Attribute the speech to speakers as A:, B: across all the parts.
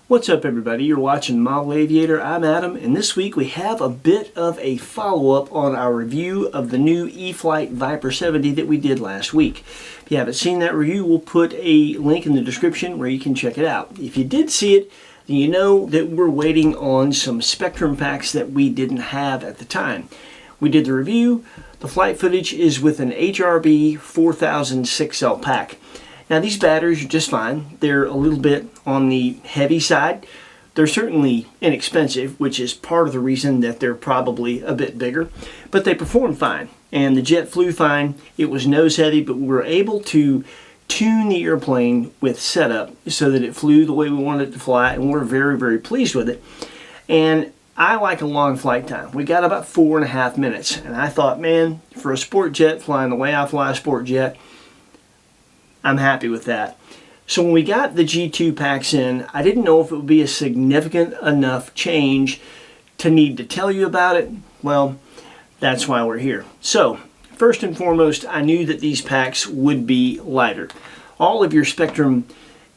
A: What's up, everybody? You're watching Model Aviator. I'm Adam, and this week we have a bit of a follow-up on our review of the new E-Flite Viper 70 that we did last week. If you haven't seen that review, we'll put a link in the description where you can check it out. If you did see it, then you know that we're waiting on some Spectrum packs that we didn't have at the time. We did the review. The flight footage is with an HRB 4000 6L pack. Now, these batteries are just fine. They're a little bit on the heavy side. They're certainly inexpensive, which is part of the reason that they're probably a bit bigger, but they perform fine. And the jet flew fine. It was nose heavy, but we were able to tune the airplane with setup so that it flew the way we wanted it to fly, and we're very, very pleased with it. And I like a long flight time. We got about 4.5 minutes, and I thought, man, for a sport jet flying the way I fly a sport jet, I'm happy with that. So when we got the G2 packs in, I didn't know if it would be a significant enough change to need to tell you about it. Well, that's why we're here. So first and foremost, I knew that these packs would be lighter. All of your Spectrum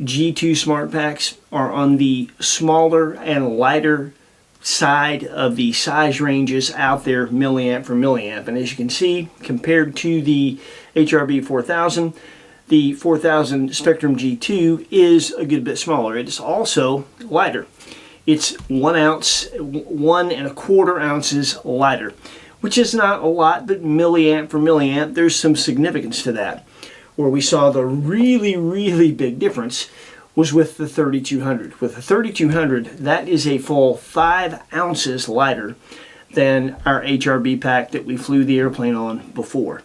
A: G2 smart packs are on the smaller and lighter side of the size ranges out there, milliamp for milliamp. And as you can see, compared to the HRB 4000, the 4000 Spectrum G2 is a good bit smaller. It's also lighter. It's 1 ounce, 1.25 ounces lighter, which is not a lot, but milliamp for milliamp, there's some significance to that. Where we saw the really, really big difference was with the 3200. With the 3200, that is a full 5 ounces lighter than our HRB pack that we flew the airplane on before.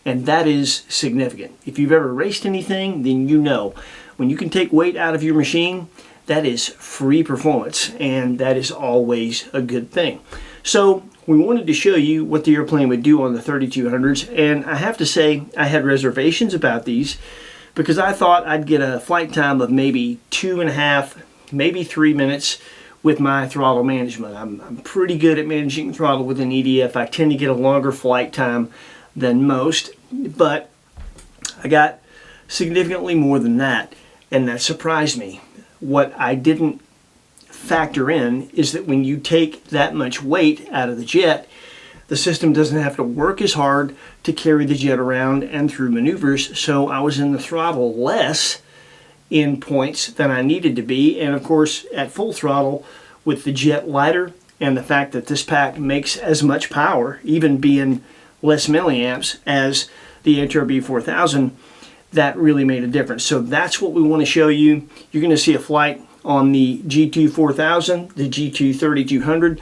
A: And that is significant. If you've ever raced anything, then you know when you can take weight out of your machine, that is free performance, and that is always a good thing. So we wanted to show you what the airplane would do on the 3200s, and I have to say I had reservations about these because I thought I'd get a flight time of maybe 2.5, maybe 3 minutes with my throttle management. I'm pretty good at managing throttle with an EDF. I tend to get a longer flight time than most, but I got significantly more than that, and that surprised me. What I didn't factor in is that when you take that much weight out of the jet, the system doesn't have to work as hard to carry the jet around and through maneuvers, so I was in the throttle less in points than I needed to be. And of course, at full throttle with the jet lighter and the fact that this pack makes as much power, even being less milliamps as the HRB 4000, that really made a difference. So that's what we want to show you. You're going to see a flight on the G2 4000, the G2 3200.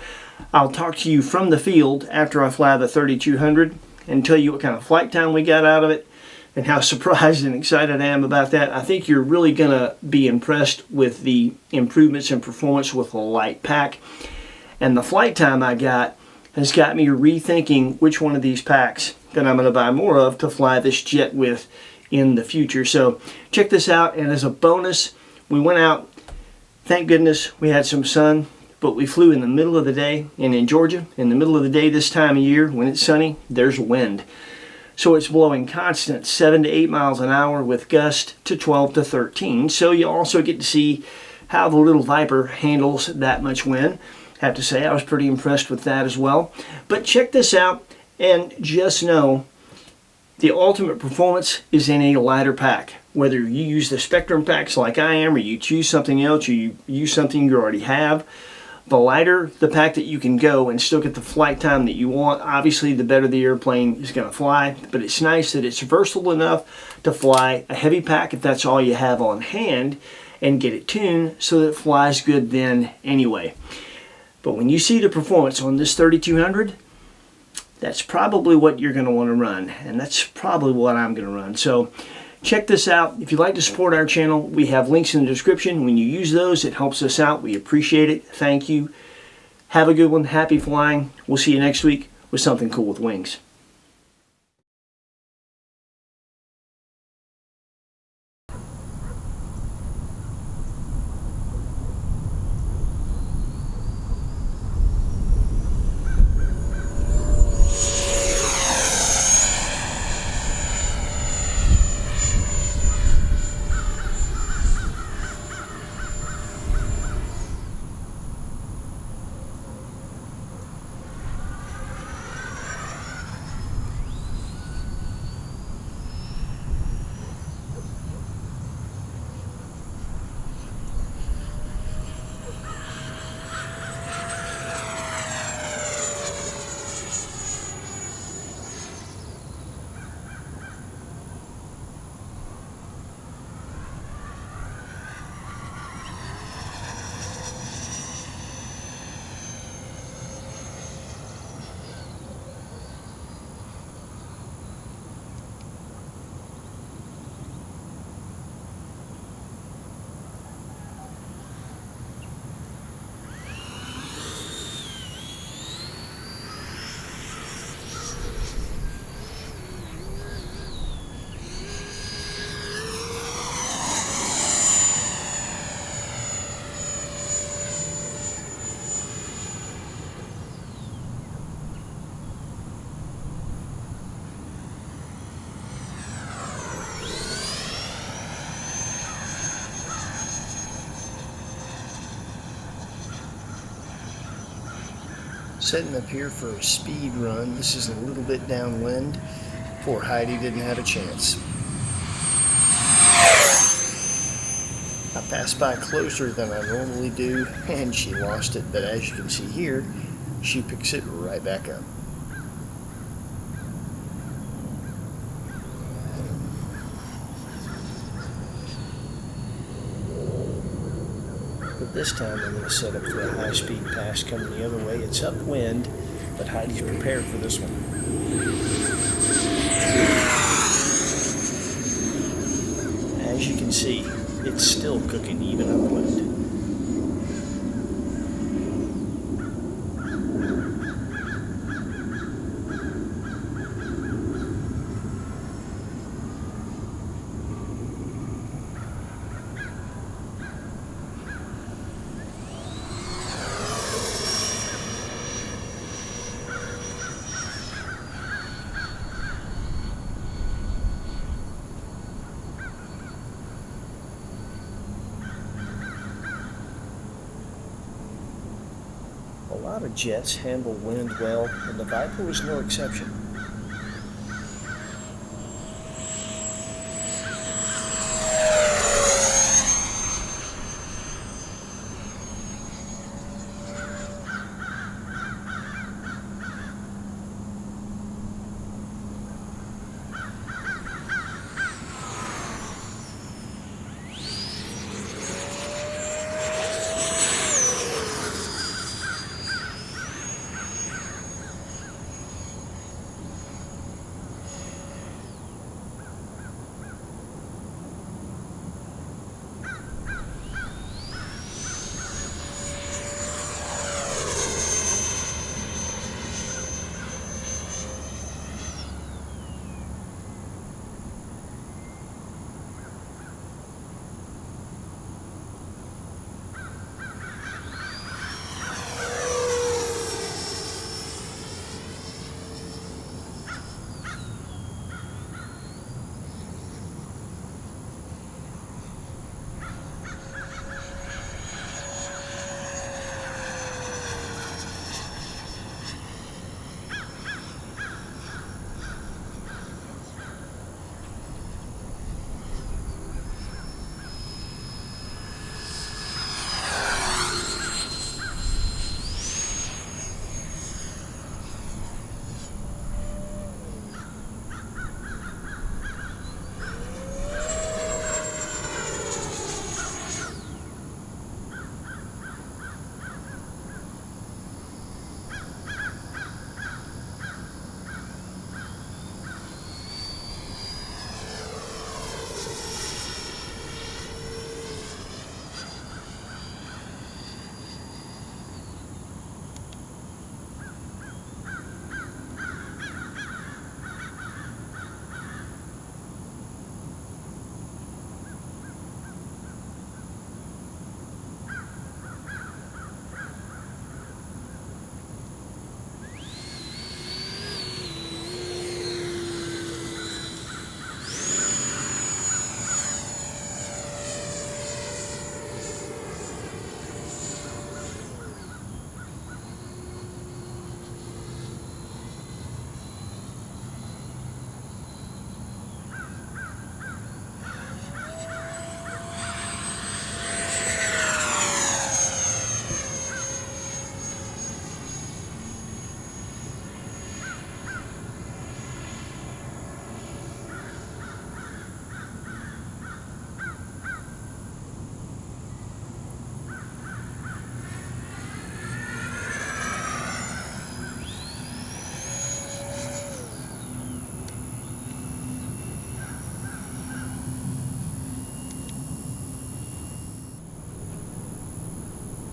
A: I'll talk to you from the field after I fly the 3200 and tell you what kind of flight time we got out of it and how surprised and excited I am about that. I think you're really going to be impressed with the improvements in performance with a light pack. And the flight time I got has got me rethinking which one of these packs that I'm going to buy more of to fly this jet with in the future. So check this out, and as a bonus, we went out, thank goodness we had some sun, but we flew in the middle of the day, and in Georgia, in the middle of the day this time of year, when it's sunny, there's wind. So it's blowing constant 7 to 8 miles an hour with gust to 12 to 13. So you also get to see how the little Viper handles that much wind. Have to say I was pretty impressed with that as well. But check this out and just know the ultimate performance is in a lighter pack. Whether you use the Spectrum packs like I am, or you choose something else, or you use something you already have, the lighter the pack that you can go and still get the flight time that you want, obviously the better the airplane is going to fly. But it's nice that it's versatile enough to fly a heavy pack if that's all you have on hand and get it tuned so that it flies good then anyway. But when you see the performance on this 3200, that's probably what you're going to want to run, and that's probably what I'm going to run. So check this out. If you'd like to support our channel, we have links in the description. When you use those, it helps us out. We appreciate it. Thank you. Have a good one. Happy flying. We'll see you next week with something cool with wings. Setting up here for a speed run. This is a little bit downwind. Poor Heidi didn't have a chance. I passed by closer than I normally do, and she lost it, but as you can see here, she picks it right back up. But this time I'm going to set up for a high-speed pass coming the other way. It's upwind, but Heidi's prepared for this one. As you can see, it's still cooking even upwind. A lot of jets handle wind well, and the Viper was no exception.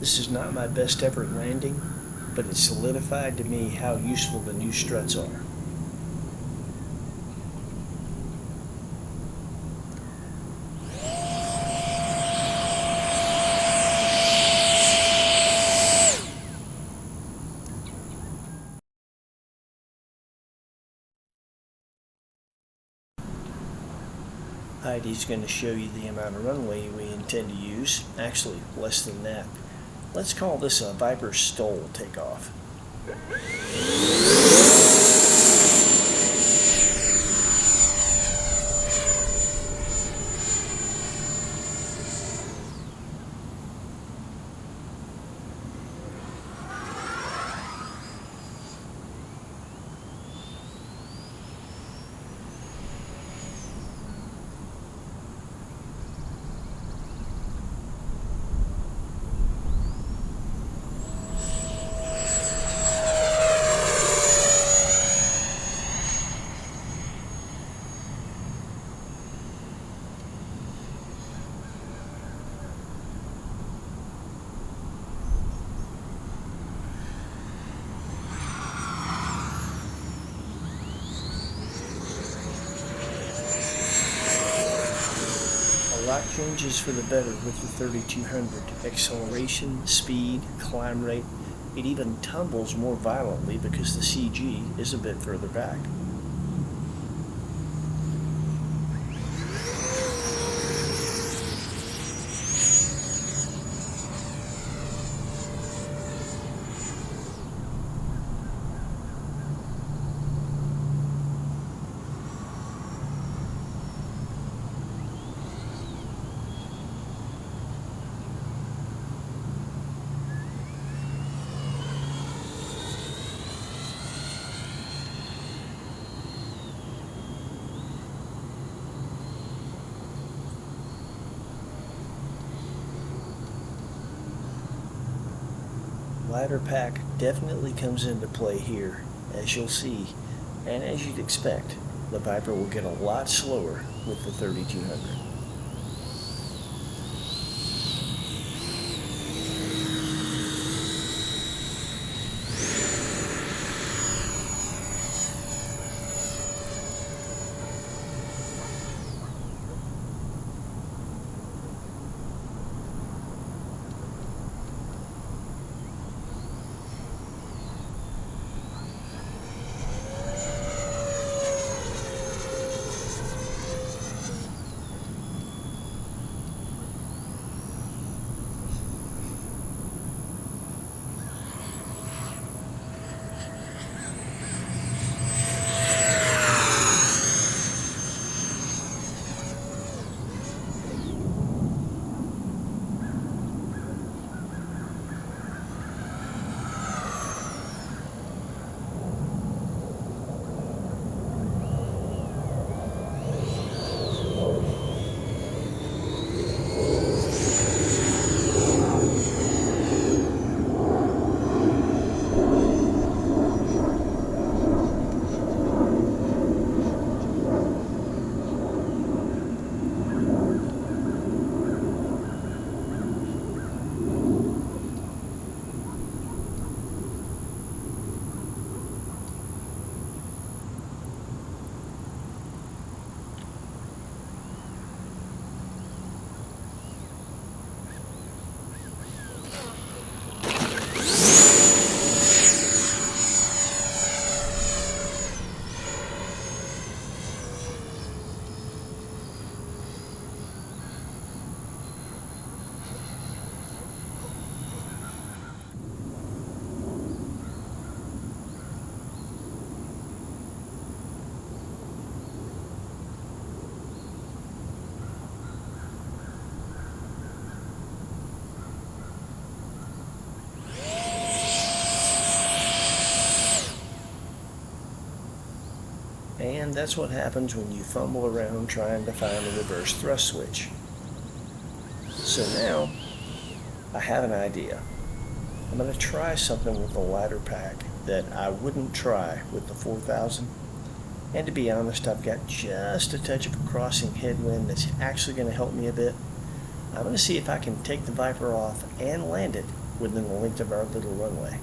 A: This is not my best ever landing, but it solidified to me how useful the new struts are. Heidi's going to show you the amount of runway we intend to use, actually less than that. Let's call this a Viper stole takeoff. A lot changes for the better with the 3200. Acceleration, speed, climb rate. It even tumbles more violently because the CG is a bit further back. Ladder pack definitely comes into play here, as you'll see, and as you'd expect, the Viper will get a lot slower with the 3200. And that's what happens when you fumble around trying to find a reverse thrust switch. So now, I have an idea. I'm going to try something with the ladder pack that I wouldn't try with the 4000. And to be honest, I've got just a touch of a crossing headwind that's actually going to help me a bit. I'm going to see if I can take the Viper off and land it within the length of our little runway.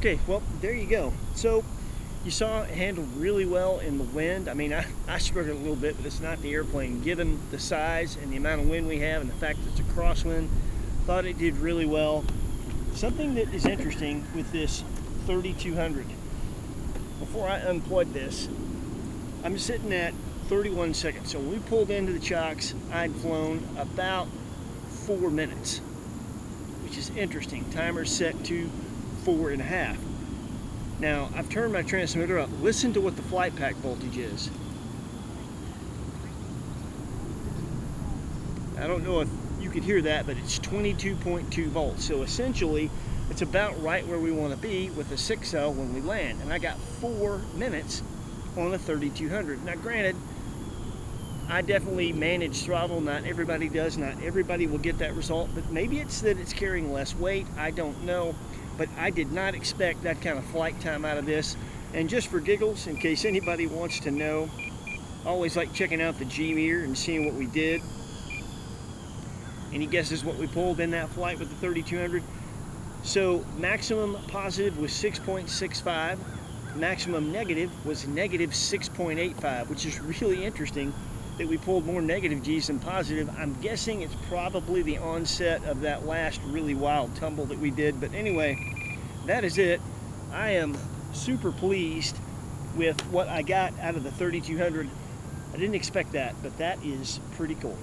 A: Okay, well, there you go. So you saw it handled really well in the wind. I mean, I struggled a little bit, but it's not the airplane. Given the size and the amount of wind we have and the fact that it's a crosswind, thought it did really well. Something that is interesting with this 3200, before I unplugged this, I'm sitting at 31 seconds. So when we pulled into the chocks, I'd flown about 4 minutes, which is interesting. Timer's set to 4.5. Now, I've turned my transmitter up. Listen to what the flight pack voltage is. I don't know if you could hear that, but it's 22.2 volts. So essentially, it's about right where we want to be with a 6L when we land. And I got 4 minutes on a 3200. Now, granted, I definitely manage throttle. Not everybody does. Not everybody will get that result. But maybe it's that it's carrying less weight. I don't know. But I did not expect that kind of flight time out of this. And just for giggles, in case anybody wants to know, I always like checking out the G-meter and seeing what we did. Any guesses what we pulled in that flight with the 3200? So maximum positive was 6.65. Maximum negative was negative 6.85, which is really interesting that we pulled more negative G's than positive. I'm guessing it's probably the onset of that last really wild tumble that we did. But anyway, that is it. I am super pleased with what I got out of the 3200. I didn't expect that, but that is pretty cool.